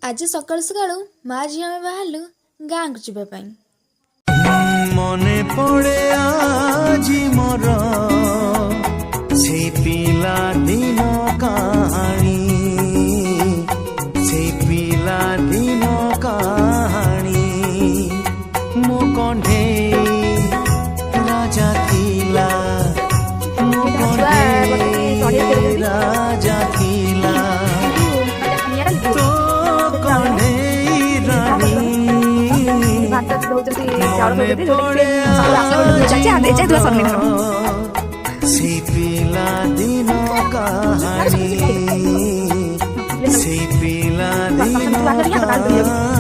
आज सकाळु सकाळु माँ झी आम बाहरलु गाँ को जावाई। मने पड़े आजी मोर से पिला दिन कहानी, से पिला दिन कहानी। मो कंढे राजा थिला, मो कंढे राजा थिला, तो कंढे रानी से पिला दिन कहानी, से पिला दिन कहानी।